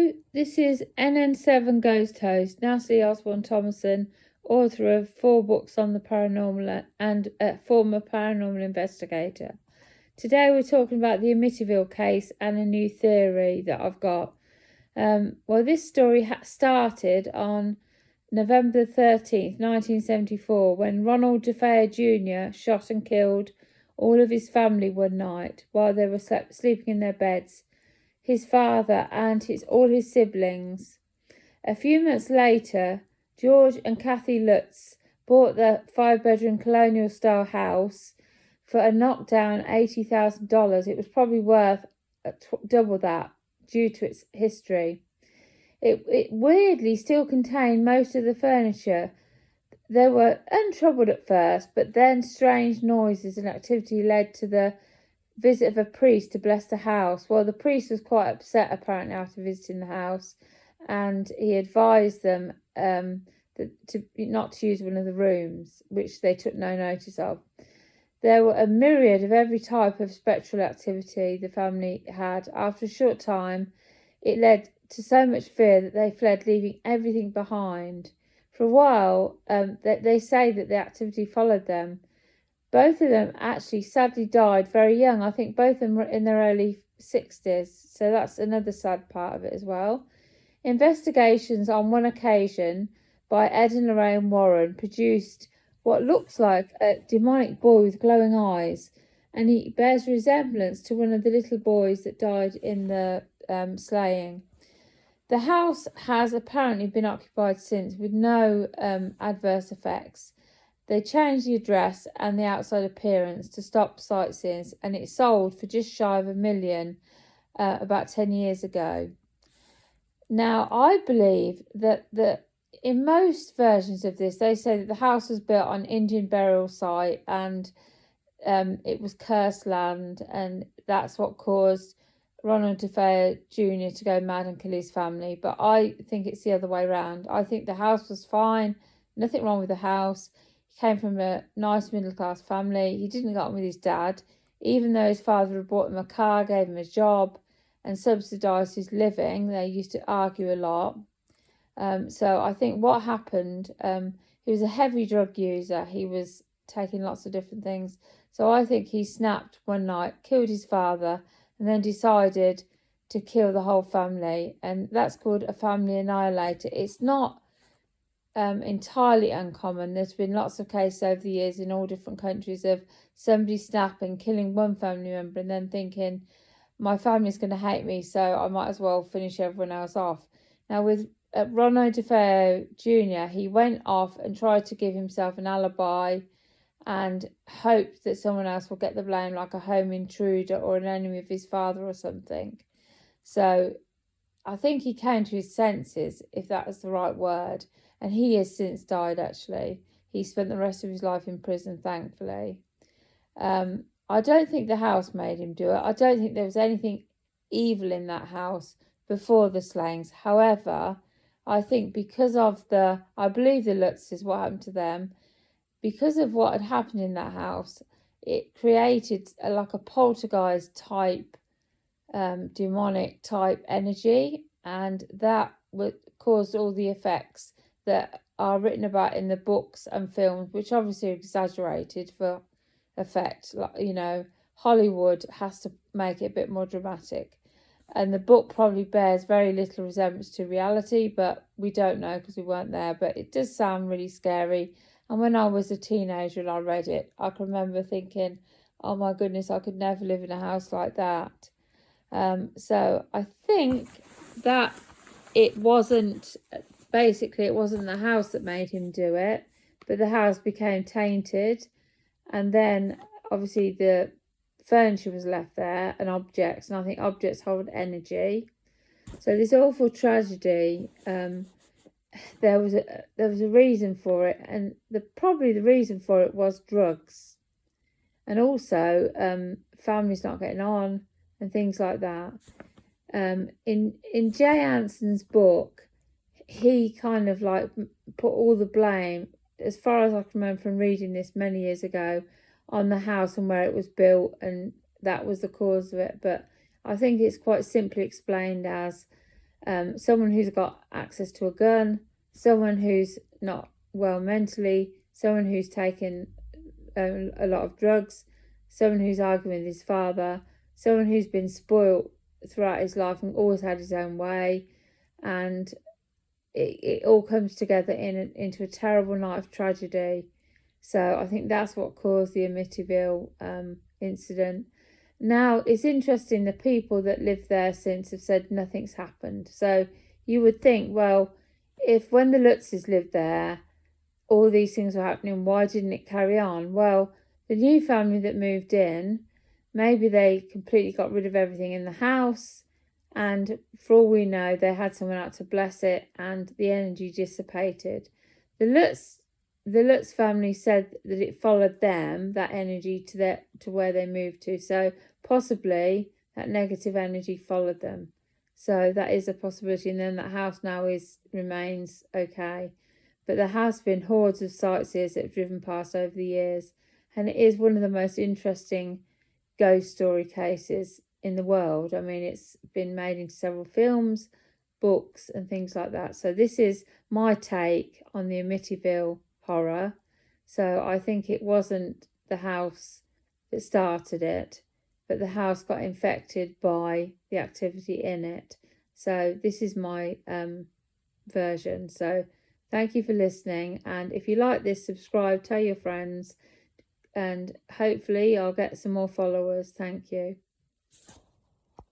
Hello, this is NN7 Ghost host Natalie Osborne Thomason, author of 4 books on the paranormal and a former paranormal investigator. Today we're talking about the Amityville case and a new theory that I've got. This story started on November 13th, 1974, when Ronald DeFeo Jr. shot and killed all of his family one night while they were sleeping in their beds. His father and all his siblings. A few months later, George and Kathy Lutz bought the 5-bedroom colonial-style house for a knockdown $80,000. It was probably worth double that due to its history. It weirdly still contained most of the furniture. They were untroubled at first, but then strange noises and activity led to the visit of a priest to bless the house. Well, the priest was quite upset apparently after visiting the house, and he advised them not to use one of the rooms, which they took no notice of. There were a myriad of every type of spectral activity the family had. After a short time, it led to so much fear that they fled, leaving everything behind. For a while, they say that the activity followed them. Both of them actually sadly died very young. I think both of them were in their early 60s. So that's another sad part of it as well. Investigations on one occasion by Ed and Lorraine Warren produced what looks like a demonic boy with glowing eyes. And he bears resemblance to one of the little boys that died in the slaying. The house has apparently been occupied since with no adverse effects. They changed the address and the outside appearance to stop sightseers, and it sold for just shy of $1 million about 10 years ago. Now, I believe that in most versions of this, they say that the house was built on Indian burial site and it was cursed land, and that's what caused Ronald DeFeo Jr. to go mad and kill his family. But I think it's the other way around. I think the house was fine, nothing wrong with the house. Came from a nice middle-class family. He didn't get on with his dad, even though his father had bought him a car, gave him a job, and subsidised his living. They used to argue a lot. So I think what happened, he was a heavy drug user. He was taking lots of different things. So I think he snapped one night, killed his father, and then decided to kill the whole family. And that's called a family annihilator. It's not entirely uncommon. There's been lots of cases over the years in all different countries of somebody snapping, killing one family member, and then thinking, my family's going to hate me, so I might as well finish everyone else off. Now, with Ronald DeFeo Jr., he went off and tried to give himself an alibi and hoped that someone else will get the blame, like a home intruder or an enemy of his father or something. So I think he came to his senses, if that is the right word. And he has since died, actually. He spent the rest of his life in prison, thankfully. I don't think the house made him do it. I don't think there was anything evil in that house before the slayings. However, I think because of I believe the Lutzes, what happened to them, because of what had happened in that house, it created like a poltergeist type, demonic type energy. And that caused all the effects that are written about in the books and films, which obviously are exaggerated for effect. Like, Hollywood has to make it a bit more dramatic. And the book probably bears very little resemblance to reality, but we don't know because we weren't there. But it does sound really scary. And when I was a teenager and I read it, I can remember thinking, oh my goodness, I could never live in a house like that. So I think that it wasn't the house that made him do it, but the house became tainted, and then obviously the furniture was left there and objects, and I think objects hold energy. So this awful tragedy, there was a reason for it, and probably the reason for it was drugs, and also families not getting on and things like that. In Jay Anson's book, he kind of like put all the blame, as far as I can remember from reading this many years ago, on the house and where it was built, and that was the cause of it. But I think it's quite simply explained as someone who's got access to a gun, someone who's not well mentally, someone who's taken a lot of drugs, someone who's arguing with his father, someone who's been spoilt throughout his life and always had his own way, and it all comes together into a terrible night of tragedy. So I think that's what caused the Amityville incident. Now, it's interesting, the people that lived there since have said nothing's happened. So you would think, well, if when the Lutzes lived there, all these things were happening, why didn't it carry on? Well, the new family that moved in, maybe they completely got rid of everything in the house, and for all we know, they had someone out to bless it, and the energy dissipated. The Lutz family said that it followed them, that energy, to where they moved to. So possibly that negative energy followed them. So that is a possibility. And then that house now remains okay. But there has been hordes of sightseers that have driven past over the years. And it is one of the most interesting ghost story cases in the world. I mean, it's been made into several films, books, and things like that. So this is my take on the Amityville horror. So I think it wasn't the house that started it, but the house got infected by the activity in it. So this is my version. So thank you for listening, and if you like this, subscribe, tell your friends, and hopefully I'll get some more followers. Thank you.